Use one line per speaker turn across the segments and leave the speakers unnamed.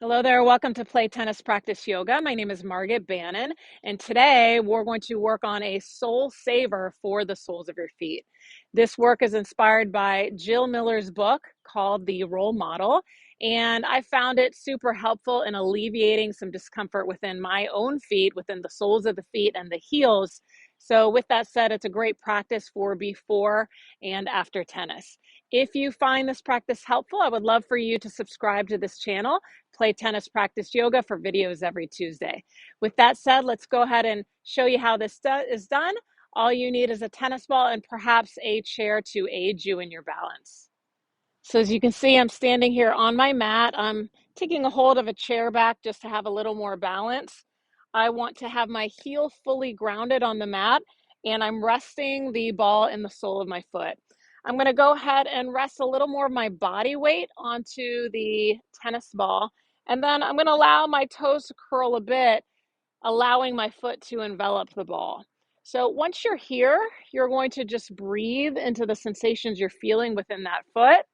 Hello there, welcome to Play Tennis Practice Yoga. My name is Margaret Bannon, and today we're going to work on a soul saver for the soles of your feet. This work is inspired by Jill Miller's book called The Role Model, and I found it super helpful in alleviating some discomfort within my own feet, within the soles of the feet and the heels. So with that said, it's a great practice for before and after tennis. If you find this practice helpful, I would love for you to subscribe to this channel, Play Tennis Practice Yoga, for videos every Tuesday. With that said, let's go ahead and show you how this is done. All you need is a tennis ball and perhaps a chair to aid you in your balance. So as you can see, I'm standing here on my mat. I'm taking a hold of a chair back just to have a little more balance. I want to have my heel fully grounded on the mat, and I'm resting the ball in the sole of my foot. I'm going to go ahead and rest a little more of my body weight onto the tennis ball, and then I'm going to allow my toes to curl a bit, allowing my foot to envelop the ball. So once you're here, you're going to just breathe into the sensations you're feeling within that foot.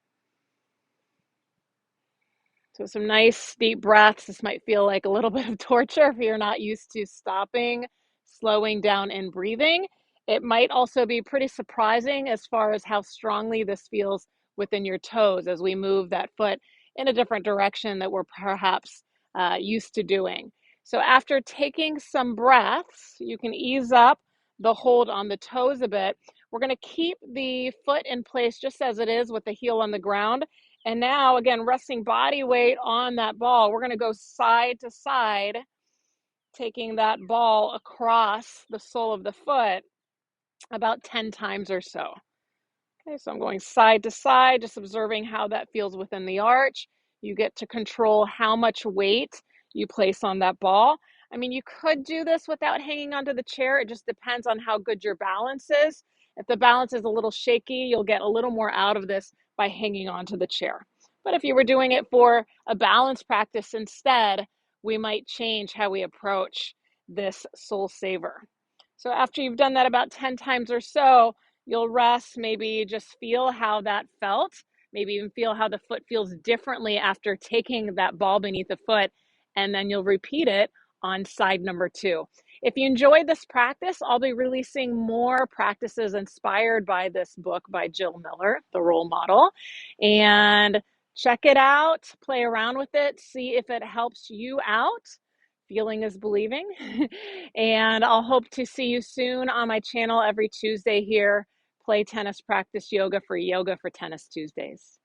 So some nice deep breaths. This might feel like a little bit of torture if you're not used to stopping, slowing down, and breathing. It might also be pretty surprising as far as how strongly this feels within your toes as we move that foot in a different direction that we're perhaps used to doing. So after taking some breaths, you can ease up the hold on the toes a bit. We're going to keep the foot in place just as it is with the heel on the ground. And now, again, resting body weight on that ball, we're going to go side to side, taking that ball across the sole of the foot about 10 times or so. Okay, so I'm going side to side, just observing how that feels within the arch. You get to control how much weight you place on that ball. I mean, you could do this without hanging onto the chair. It just depends on how good your balance is. If the balance is a little shaky, you'll get a little more out of this by hanging onto the chair. But if you were doing it for a balance practice instead, we might change how we approach this soul saver. So after you've done that about 10 times or so, you'll rest, maybe just feel how that felt, maybe even feel how the foot feels differently after taking that ball beneath the foot, and then you'll repeat it on side number 2. If you enjoyed this practice, I'll be releasing more practices inspired by this book by Jill Miller, The Role Model, and check it out, play around with it, see if it helps you out. Feeling is believing. And I'll hope to see you soon on my channel every Tuesday here. Play Tennis Practice Yoga for Tennis Tuesdays.